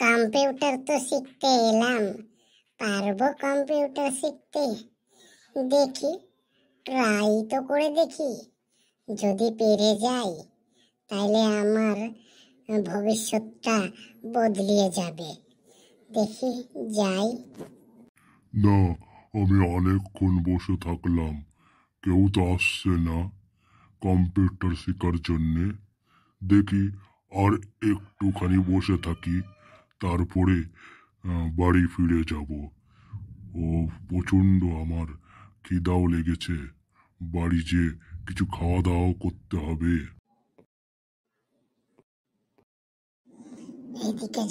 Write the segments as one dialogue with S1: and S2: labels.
S1: Computer তো শিখতে এলাম, পারবো কম্পিউটার শিখতে? দেখি, ট্রাই তো করে দেখি। যদি পেরে যাই তাহলে আমার ভবিষ্যৎটা বদলিয়ে যাবে। দেখি যাই।
S2: না, আমি অনেকক্ষণ বসে থাকলাম, কেউ তো আসছে না কম্পিউটার শেখার জন্যে। দেখি আর একটুখানি বসে থাকি, তারপরে বাড়ি ফিরে যাব। ও প্রচণ্ড আমার খিদাও লেগেছে, বাড়ি যেয়ে কিছু খাওয়া দাওয়াও করতে হবে।
S1: এইদিকে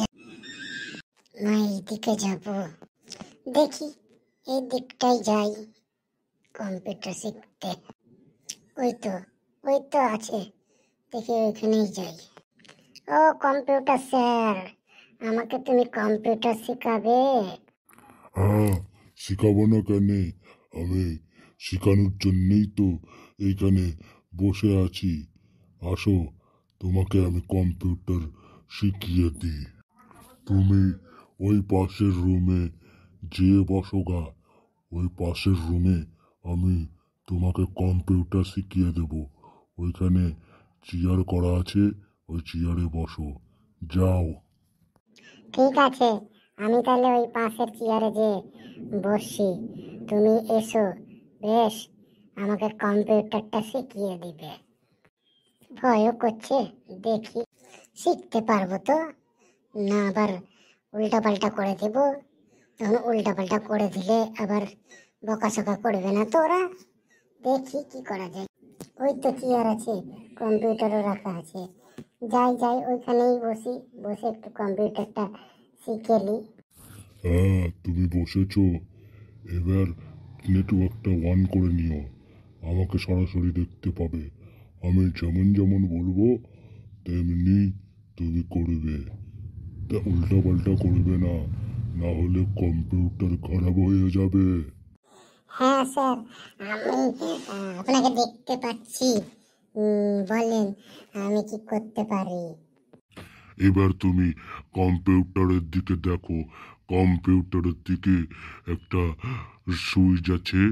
S1: যাব। দেখি এই দিকটাই যাই কম্পিউটার শিখতে। ওই তো আছে, দেখি ওইখানেই যাই। ও কম্পিউটার স্যার, আমাকে তুমি কম্পিউটার শেখাবে?
S2: হ্যাঁ, শিখাবো না কেন? আমি শেখানোর জন্যই তো এইখানে বসে আছি। আসো, তোমাকে আমি কম্পিউটার শিখিয়ে দিই। তুমি ওই পাশের রুমে যেয়ে বসো গা। ওই পাশের রুমে আমি তোমাকে কম্পিউটার শিখিয়ে দেব। ওইখানে চেয়ার করা আছে, ওই চেয়ারে বসো। যাও।
S1: ঠিক আছে, আমি তাহলে ওই পাশের চেয়ারে যে বসছি, তুমি এসো। বেশ, আমাকে কম্পিউটারটা শিখিয়ে দিবে। ভয়ও করছে, দেখি শিখতে পারবো তো না, আবার উল্টাপাল্টা করে দেব। তখন উল্টাপাল্টা করে দিলে আবার বকাঝকা করবে না তো ওরা। দেখি কি করা যায়। ওই তো চেয়ার আছে, কম্পিউটারও রাখা আছে। যাই ওইখানেই বসি, বসে একটু কম্পিউটারটা শিখে নিই।
S2: হ্যাঁ, তুমি বসেছো, এবার নেটওয়ার্কটা অন করে নিও। আমাকে সরাসরি দেখতে পাবে। আমি যেমন যেমন বলবো তেমনি তুমি করবে। তা উল্টা পাল্টা করবে না, না হলে কম্পিউটার খারাপ হয়ে যাবে।
S1: হ্যাঁ স্যার, আমি আপনাকে দেখতে পাচ্ছি। বলেন, আমি কি করতে পারি?
S2: এবার তুমি কম্পিউটারের দিকে দেখো। কম্পিউটারের দিকে একটা সুইচ আছে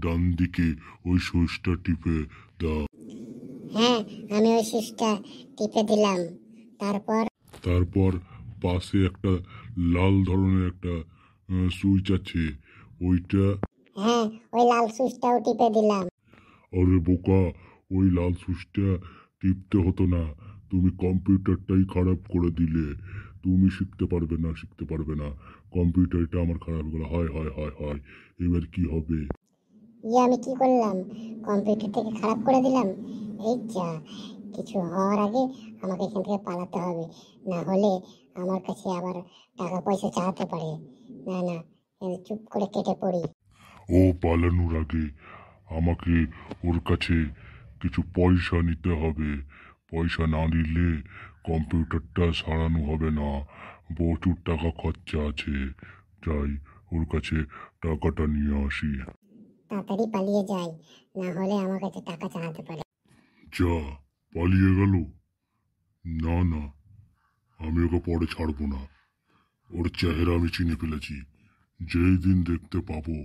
S2: ডান দিকে, ওই সুইচটা টিপে দাও।
S1: হ্যাঁ, আমি ওই সুইচটা টিপে দিলাম। তারপর
S2: তারপর পাশে একটা লাল ধরনের একটা সুইচ আছে, ওইটা।
S1: হ্যাঁ, ওই লাল সুইচটাও টিপে দিলাম।
S2: আরে বোকা, ওই লাল সুইচটা টিপতে হতো না, তুমি কম্পিউটারটাই খারাপ করে দিলে। তুমি শিখতে পারবে না। কম্পিউটারটা আমার খারাপ করে হয় হয় হয় হয় এবার কি হবে?
S1: আমি কি করলাম? কম্পিউটার থেকে খারাপ করে দিলাম? এই যা, কিছু হওয়ার আগে আমাকে এখান থেকে পালাতে হবে, না হলে আমার কাছে আবার টাকা পয়সা চাইতে পারে। না না, চুপ করে কেটে পড়ি।
S2: ও পালানোর আগে আমাকে ওর কাছে কিছু পয়সা নিতে হবে। পয়সা না নিলে কম্পিউটারটা সারানো হবে না, প্রচুর টাকা খরচা আছে। যাই, ওর কাছে টাকাটা নিয়ে আসি।
S1: তাড়াতাড়ি পালিয়ে যাই, না হলে আমার কাছে টাকা চাইতে পারে।
S2: যা, পালিয়ে গেল। না না, আমি ওকে পরে ছাড়বো না। ওর চেহারা আমি চিনে ফেলেছি। যেই দিন দেখতে পাবো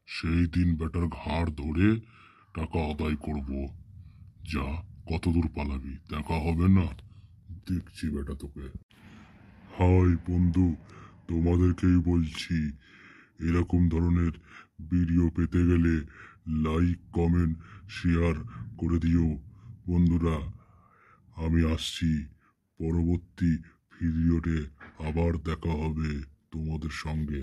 S2: সেই দিন বেটার ঘাড় ধরে টাকা আদায় করব। যা, কত দূর পালাবি, দেখা হবে না? দেখছি বেটা তোকে। হাই বন্ধু, তোমাদেরকেই বলছি, এরকম ধরনের ভিডিও পেতে গেলে লাইক কমেন্ট শেয়ার করে দিও বন্ধুরা। আমি আসছি পরবর্তী ভিডিওতে, আবার দেখা হবে তোমাদের সঙ্গে।